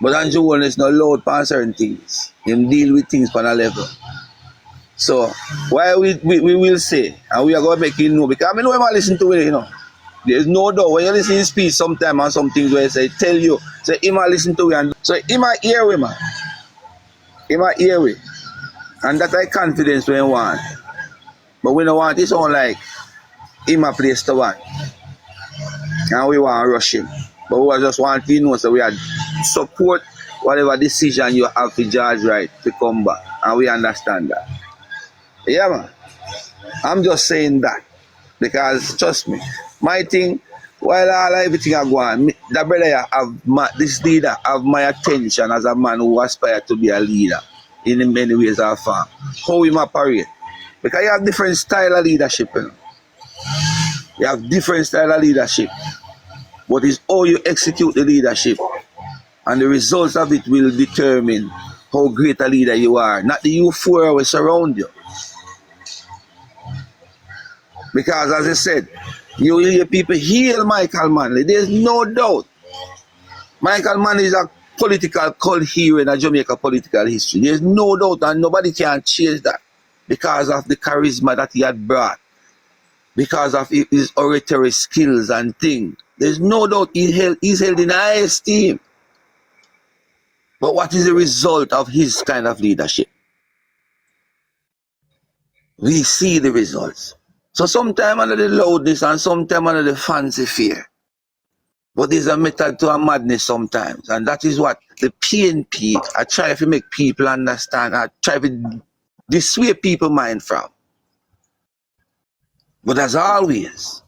But Anju Holness not loud on certain things. Him deal with things on a level. So why we will say, and we are going to make him know, because I know him listen to it, There's no doubt when you listen to his speech sometime and some things where he say, tell you, say him listen to it, and so him hear we, man. Him hear we. And that I confidence we want. But we don't want it sound like him a place to want. And we want to rush him. But we just want to know, so we are support whatever decision you have to judge right to come back. And we understand that. Yeah, man. I'm just saying that. Because, trust me, my thing, while all everything are going, the brother this leader have my attention as a man who aspires to be a leader in many ways of farm. How him operate. Because you have different style of leadership. You have different style of leadership. But it's how you execute the leadership. And the results of it will determine how great a leader you are. Not the you four who surround you. Because as I said, you will hear people hail Michael Manley. There's no doubt. Michael Manley is a political cult hero in a Jamaica political history. There's no doubt, and nobody can change that. Because of the charisma that he had brought. Because of his oratory skills and things. There's no doubt he's held in high esteem. But what is the result of his kind of leadership? We see the results. So sometimes under the loudness and sometimes under the fancy fear. But there's a method to a madness sometimes. And that is what the PNP are trying to make people understand. Are trying to dissuade people's mind from. But as always,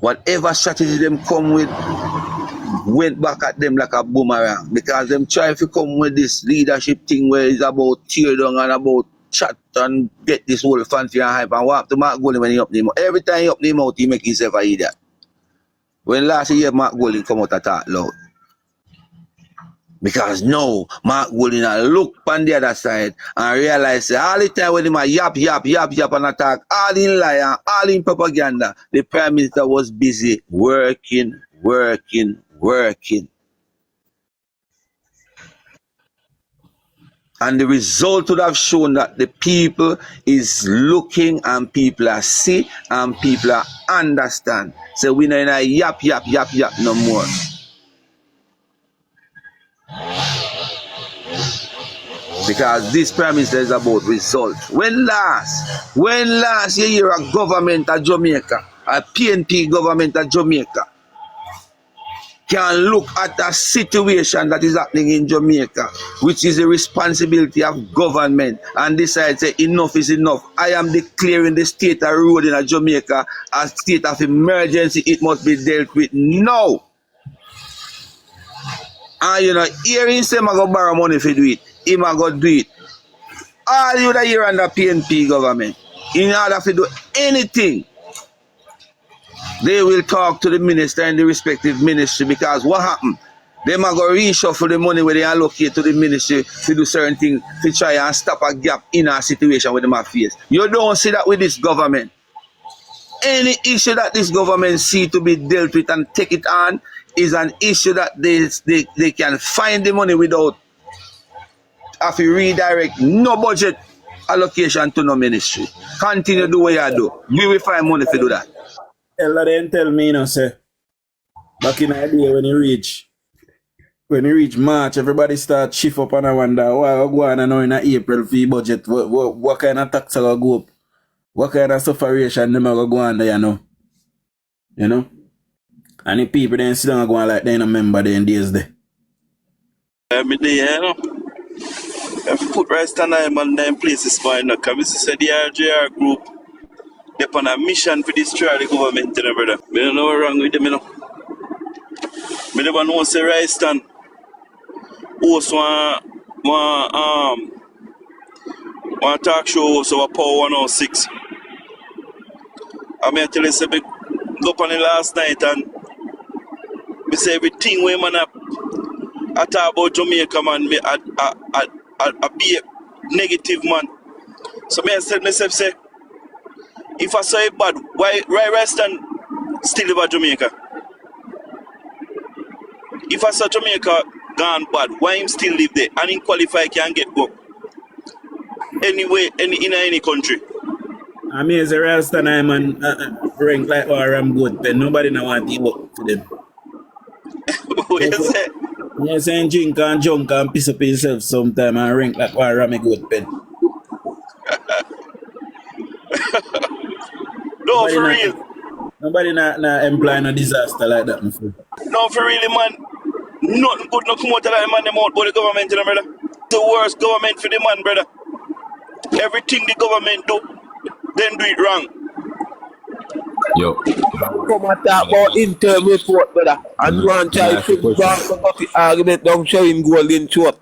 whatever strategy them come with, went back at them like a boomerang. Because them try to come with this leadership thing where it's about tear down and about chat and get this whole fancy and hype and walk to Mark Golding when he up him out. Every time he up him out, he make himself an idiot. When last year Mark Golding come out and talk loud. Because now Mark Golding look on the other side and realize that all the time when him a yap and attack, all in lie and all in propaganda, the Prime Minister was busy working. And the result would have shown that the people is looking and people are see and people are understand. So we don't yap no more. Because this Prime Minister is about results. When last you hear a government of Jamaica, a PNP government of Jamaica, can look at a situation that is happening in Jamaica, which is the responsibility of government, and decide say enough is enough. I am declaring the state of road in Jamaica a state of emergency. It must be dealt with now. And here he say, I'm going to borrow money to do it. He might go do it. All you that hear under PNP government, in order to do anything, they will talk to the minister in the respective ministry, because what happened? They might go reshuffle the money where they allocate to the ministry to do certain things to try and stop a gap in a situation where they might face. You don't see that with this government. Any issue that this government see to be dealt with and take it on is an issue that they can find the money without have to redirect no budget allocation to no ministry. Continue to do what you do. We will find money to do that. They tell me, say, back in the day when you reach March, everybody start shift up and I wonder, why go on now in April for budget? What kind of tax will go up? What kind of sufferation them will go on there, You know? And the people then sit down and go on like they don't remember them days there. Every day, If you put right stand on them places, because this is the RJR group. They're on a mission to destroy the government, brother. I don't know what's wrong with them, I never know say right stand. Also, one talk show also a Power 106. I tell you, say, go up on it last night and I say everything we man I talk about Jamaica, man, I be a negative man. So I said myself, say, if I say it bad, why stand still about Jamaica? if I saw Jamaica gone bad, why him still live there? And him qualify can get go anyway, in any country. I mean, as a Rasta man, rank like I'm good, but nobody now want to work for them. What you say? You saying drink and junk and piss up himself sometime and rank like I'm a good pen. No, for real. Nobody not employ no disaster like that, my friend. No, for really, man. Nothing good no come out of that man them out but the government, you know, brother. The worst government for the man, brother. Everything the government do, then do it wrong. Yo, Come and talk about interim report, brother. And you want to try to fix the argument down showing golden short.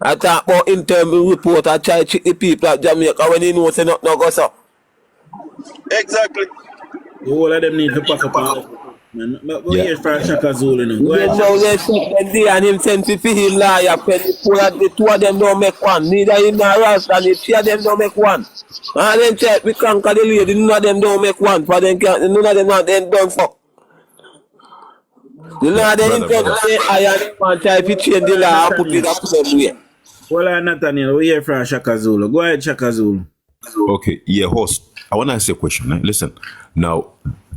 I talk about interim report. I try to check the people at Jamaica when they know say nothing no go so. Exactly. The whole of them need to pack up and man. But go here for Shaka Zulu now. Go Then ahead. now they sit there and him send to him lawyer. The two of them don't make one. Neither him nor Rasta and the three of them don't make one. And then check we conquer the lady. None of them don't make one. For them can't. None of them not then don't fuck. The law they intend say I and try to change the law and put it up somewhere. Well, Nathaniel, we here from Shaka Zulu. Go ahead, Shaka Zulu. okay, yeah, host. I want to ask you a question. Eh? Listen, now,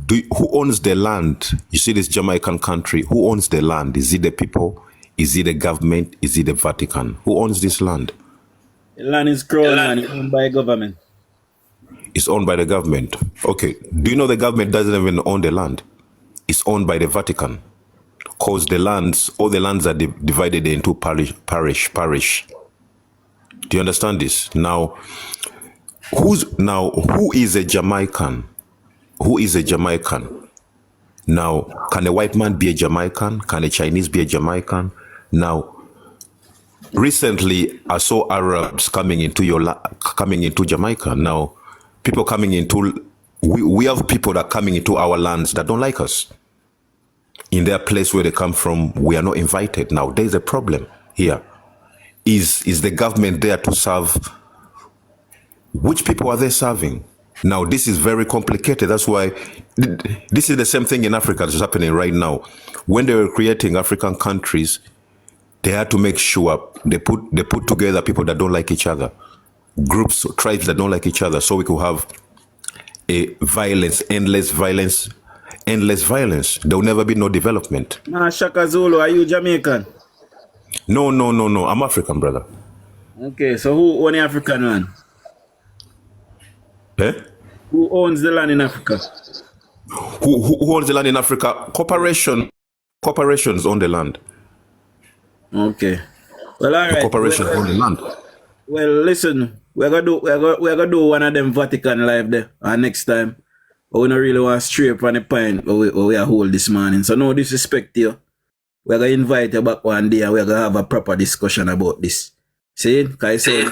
who owns the land? You see this Jamaican country. Who owns the land? Is it the people? Is it the government? Is it the Vatican? Who owns this land? The land is crowned and it's owned by government. It's owned by the government. Okay, do you know the government doesn't even own the land? It's owned by the Vatican. Because the lands, all the lands are divided into parish. Do you understand this? Now, who is a Jamaican? Who is a Jamaican? Now, can a white man be a Jamaican? Can a Chinese be a Jamaican? Now, recently I saw Arabs coming into Jamaica. Now, people coming into, we have people that are coming into our lands that don't like us. In their place where they come from, we are not invited. Now, there's a problem here. Is the government there to serve? Which people are they serving? Now, this is very complicated. That's why this is the same thing in Africa that's happening right now. When they were creating African countries, they had to make sure they put together people that don't like each other, groups, tribes that don't like each other, so we could have a endless violence. There will never be no development. Nah, Shaka Zulu, are you Jamaican? No. I'm African, brother. Okay, so who owns the African land? Eh? Who owns the land in Africa? Who owns the land in Africa? Corporations own the land. Okay. Well, all right. Corporations own the land. Well, listen, we're gonna do one of them Vatican live there next time. But we don't really want to stray up on the point where we are hold this morning. So no disrespect to you. We're gonna invite you back one day and we're gonna have a proper discussion about this. See? Can I say?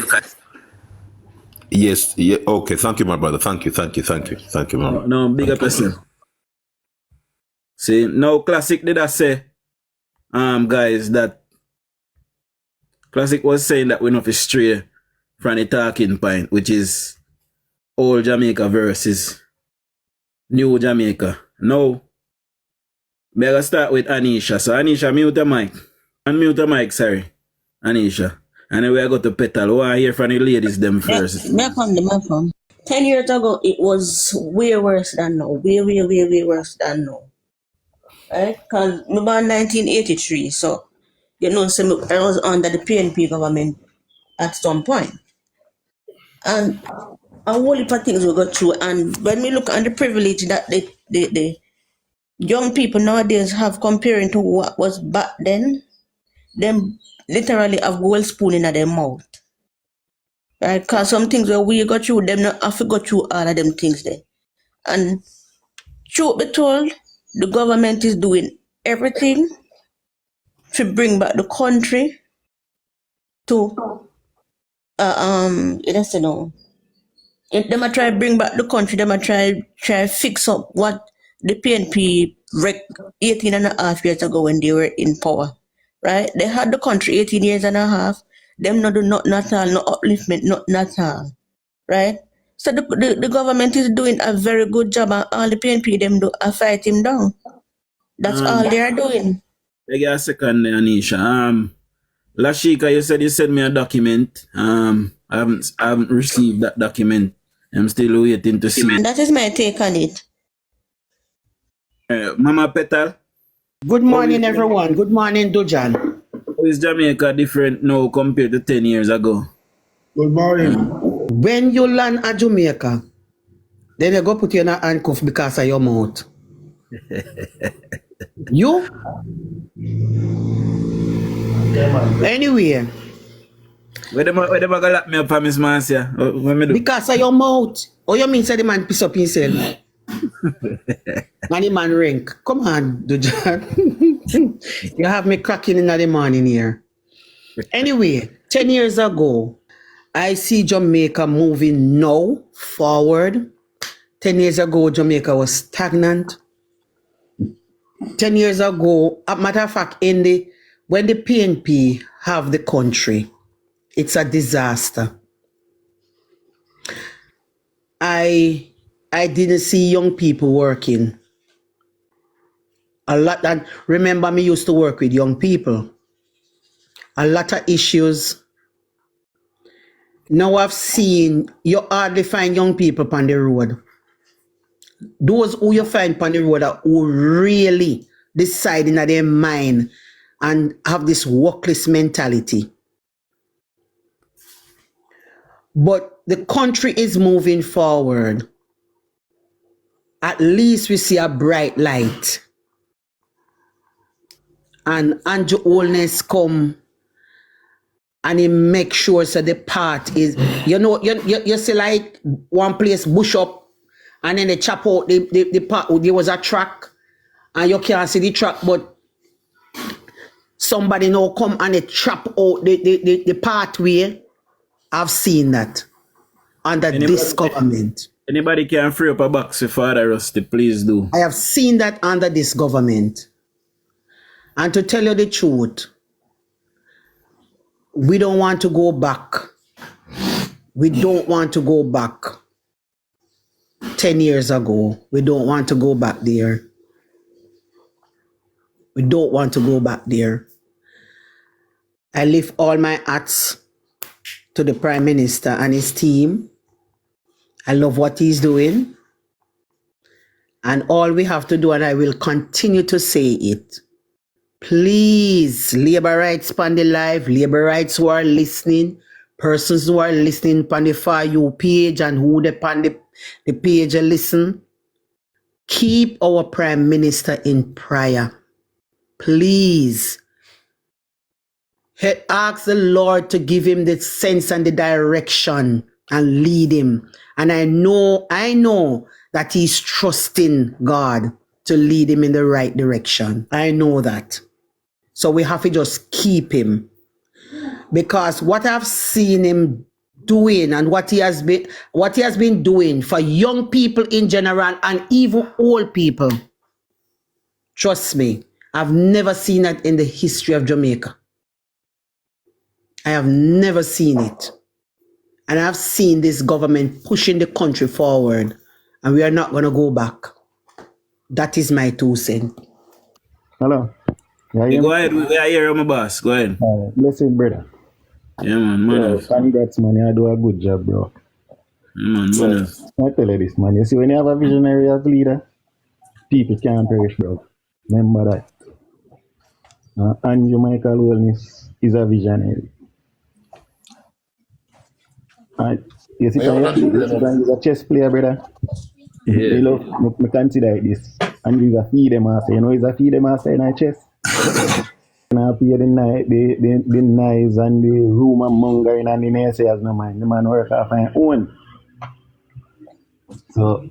Yes, yeah, okay. Thank you, my brother. Thank you, man. No, bigger person. See, now Classic did I say, guys, that Classic was saying that we're not stray from the talking point, which is old Jamaica versus new Jamaica. Now, we're gonna start with Anisha. So Anisha, mute the mic. Unmute the mic, sorry. Anisha. And then we're going to Petal. We want to hear from the ladies them first. Me from. 10 years ago, it was way worse than now. Way worse than now. Right? Because I born 1983, so, you know, so I was under the PNP government at some point. And a whole heap of things we got through. And when we look at the privilege that the young people nowadays have comparing to what was back then, them literally have gold spoon in their mouth. Right? Because some things where we got through, them not have to go through all of them things there. And truth be told, the government is doing everything to bring back the country to you know, if them a try to bring back the country, them a try fix up what the PNP wrecked 18 and a half years ago when they were in power. Right? They had the country 18 years and a half. Them not do nothing at all, no upliftment, nothing at all. Right? So the government is doing a very good job and all the PNP them do fight him down. That's all they are doing. I got a second there, Anisha. Lashika, you said you sent me a document. I haven't received that document. I'm still waiting to see. That is my take on it. Mama Petal, Good morning, everyone. Good morning, Dujan. how is Jamaica different now compared to 10 years ago? Good morning. When you land at Jamaica, then they go put you in a handcuff because of your mouth. You? Anyway, Where them gonna lock me up for Miss Marcia? What me do? because of your mouth. Oh, you mean say the man piss up himself? And the man rank. Come on, Dujan. You have me cracking in the morning here. Anyway, 10 years ago, I see Jamaica moving now forward. 10 years ago, Jamaica was stagnant. 10 years ago, a matter of fact, when the PNP have the country, it's a disaster. I didn't see young people working. A lot, and remember me used to work with young people. A lot of issues. Now I've seen, you hardly find young people on the road. Those who you find on the road are who really decide in their mind and have this workless mentality. But the country is moving forward. At least we see a bright light. And Anju Holness come and he make sure so the part is, you see like one place bush up and then they chop out the part, there was a track and you can't see the track, but somebody now come and they chop out the pathway. I've seen that under this government. Anybody can free up a box for Father Rusty, please do. I have seen that under this government. And to tell you the truth, we don't want to go back. We don't want to go back 10 years ago. We don't want to go back there. We don't want to go back there. I lift all my hats to the Prime Minister and his team. I love what he's doing. And all we have to do, and I will continue to say it, please, labor rights on the live, labor rights who are listening, persons who are listening on the For You page and who depend the page and listen, keep our Prime Minister in prayer. Please. Ask the Lord to give him the sense and the direction and lead him. And I know that he's trusting God to lead him in the right direction. I know that. So we have to just keep him. Because what I've seen him doing and what he has been doing for young people in general and even old people, trust me, I've never seen that in the history of Jamaica. I have never seen it. And I've seen this government pushing the country forward, and we are not going to go back. That is my 2 cents. Hello. Yeah, go ahead. We are here, my boss. Go ahead. Blessed brother. Yeah, man. Congrats, man. You do a good job, bro. Man. I tell you this, man. You see, when you have a visionary as leader, people can't perish, bro. Remember that. Anju Michael Holness is a visionary. You see, he's a chess player, brother. Yeah. You know, me consider this. And he's a feed master. You know, he's a feed master in a chess. And I pay the knives and the rumor mongering and the naysayers, no mind. The man work off his own. So,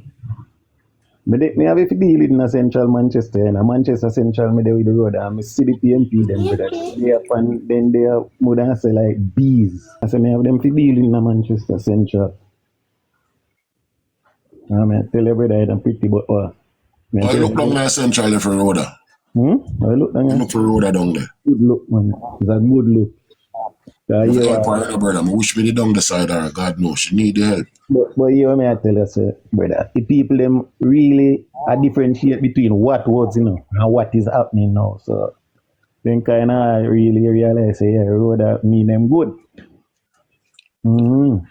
me have to deal with in a central Manchester. And a Manchester Central, me there with the road. And I see the PMP them, brother. Then they are more than say like bees. I say me have them to deal in a Manchester Central. I tell you, brother, I'm pretty, but I look down there central for roader. I look down there. Look for roader down there. Good look, man. It's a good look. Brother, I wish me the down the side or God knows she need the help. But you may I tell you, sir, brother, the people them really are differentiate between what was, and what is happening now. So then kind of really realize, say, yeah, road that mean them good. Mm-hmm.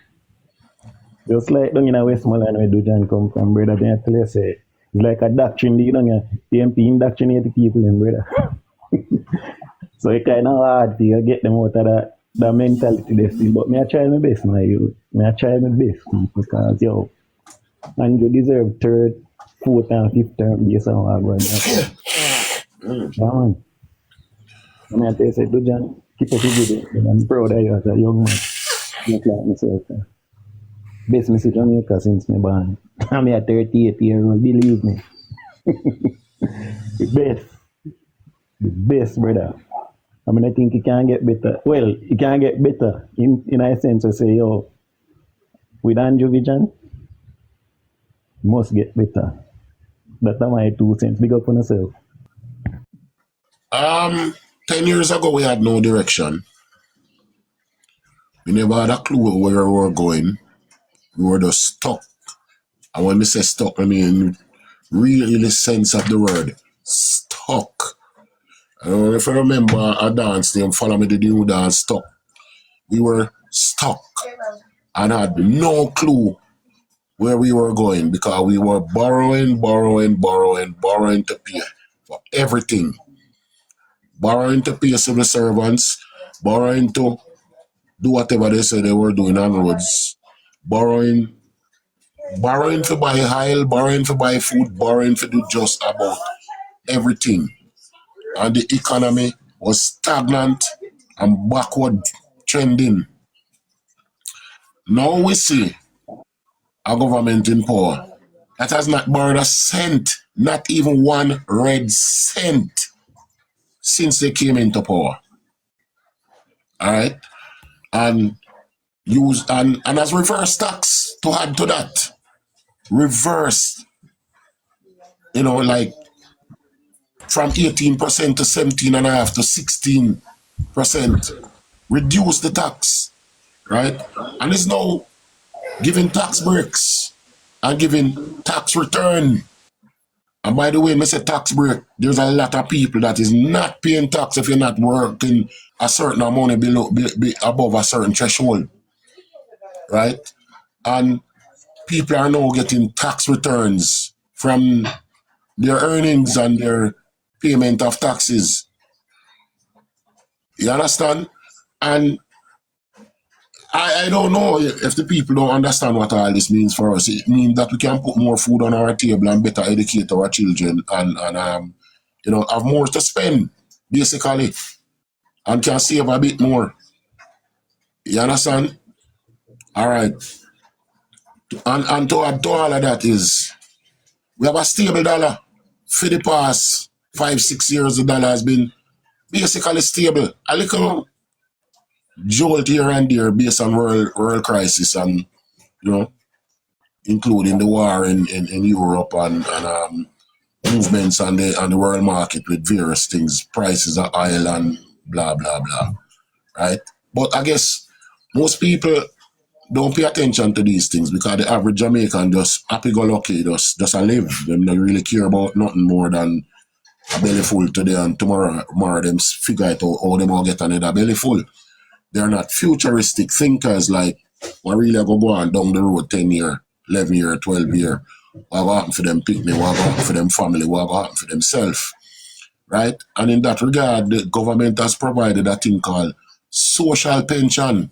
Just like down in a Westmoreland where Dujan come from, brother, then I tell you, say, it's like a doctrine, you know, PMP indoctrinate the people, them, brother. So it kind of hard to get them out of that mentality they still. But me I try my best, my youth. Me I try my best because, yo, Anju deserve third, fourth, and fifth term based on what I'm going to yeah, man. And I tell you, say, Dujan, keep up with it. I'm proud of you as a young man. Not like myself. Best me see Jamaica since me born. I'm a 38-year-old, believe me. The best, brother. I mean, I think it can get better. Well, it can get better in a sense to say, yo, with Anju Vision, must get better. That's my 2 cents. Big up on yourself. 10 years ago, we had no direction. We never had a clue where we were going. We were just stuck. And when we say stuck, I mean really the sense of the word stuck. I don't know if you remember a dance named Follow Me the New Dance, Stuck. We were stuck and had no clue where we were going because we were borrowing to pay for everything. Borrowing to pay civil servants, borrowing to do whatever they said they were doing on roads, borrowing to buy oil, borrowing to buy food, borrowing to do just about everything. And the economy was stagnant and backward trending. Now we see a government in power that has not borrowed a cent, not even 1 red cent, since they came into power. All right? And as reverse tax to add to that. Reverse, like from 18% to 17.5% to 16%. Reduce the tax, right? And it's now giving tax breaks and giving tax return. And by the way, when I say tax break, there's a lot of people that is not paying tax if you're not working a certain amount below, above a certain threshold, right? And people are now getting tax returns from their earnings and their payment of taxes. You understand? And I don't know if the people don't understand what all this means for us. It means that we can put more food on our table and better educate our children and have more to spend, basically, and can save a bit more. You understand? All right. And to add to all of that is, we have a stable dollar. For the past 5-6 years, the dollar has been basically stable. A little jolt here and there based on world crisis and, including the war in Europe and movements on the world market with various things, prices of oil and blah, blah, blah, right? But I guess most people don't pay attention to these things because the average Jamaican just happy-go-lucky, just a live. They don't really care about nothing more than a belly full today and tomorrow them figure it out how them all get another belly full. They're not futuristic thinkers like what really go on down the road 10 year, 11 year, 12 year. What will happen for them picnic, what will happen for them family, what will happen for themselves. Right? And in that regard, the government has provided a thing called social pension.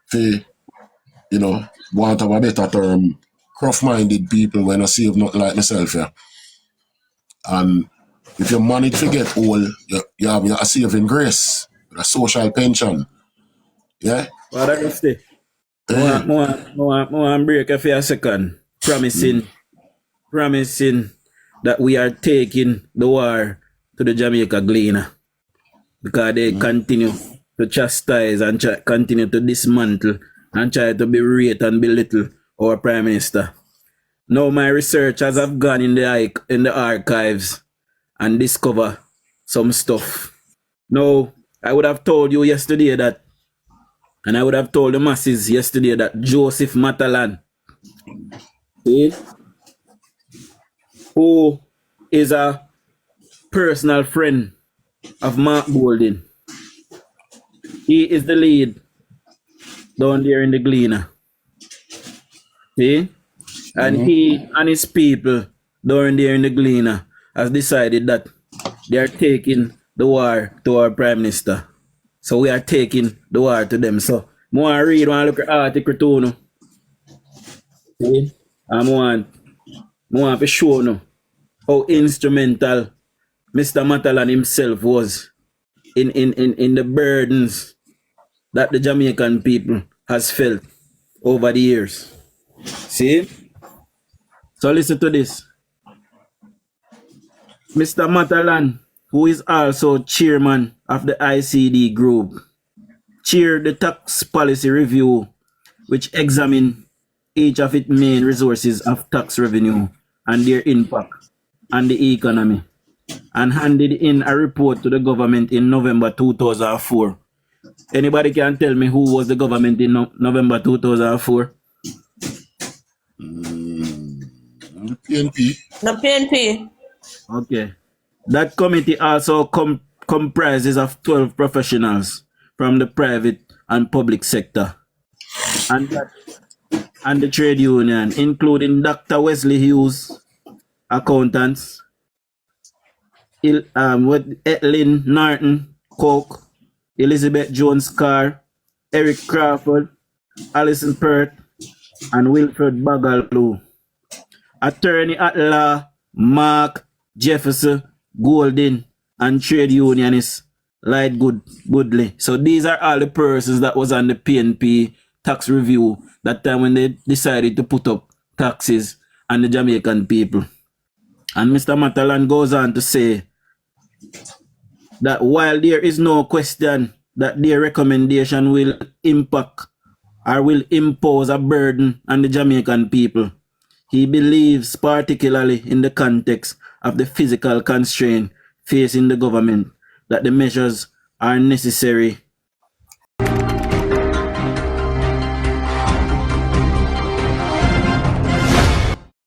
For, want of a better term, rough-minded people when I save nothing like myself, yeah. And if you manage to get old, you have a saving grace, a social pension. Yeah? What I say? More break for a second. Promising that we are taking the war to the Jamaica Gleaner. Because they continue to chastise and continue to dismantle and try to berate and belittle our Prime Minister. Now my researchers have gone in the archives and discover some stuff. Now, I would have told you yesterday that, and I would have told the masses yesterday that Joseph Matalan, who is a personal friend of Mark Golding. He is the lead down there in the Gleaner. See? And he and his people down there in the Gleaner has decided that they are taking the war to our Prime Minister. So we are taking the war to them. So I want to read one look at article too. No? See? And I want to show no how instrumental Mr. Matalan himself was in the burdens that the Jamaican people has felt over the years. See? So listen to this. Mr. Matalan, who is also chairman of the ICD group, chaired the tax policy review, which examined each of its main resources of tax revenue and their impact on the economy, and handed in a report to the government in November 2004. Anybody can tell me who was the government in November 2004? PNP. The PNP. Okay. That committee also comprises of 12 professionals from the private and public sector and the trade union, including Dr. Wesley Hughes, accountants, Etlin Norton, Coke, Elizabeth Jones Carr, Eric Crawford, Alison Perth, and Wilfred Bagaloo. Attorney at law Mark Jefferson Golding, and trade unionist Light Goodley. So these are all the persons that was on the PNP tax review that time when they decided to put up taxes on the Jamaican people. And Mr. Matalan goes on to say that while there is no question that their recommendation will impact or will impose a burden on the Jamaican people, he believes, particularly in the context of the physical constraint facing the government, that the measures are necessary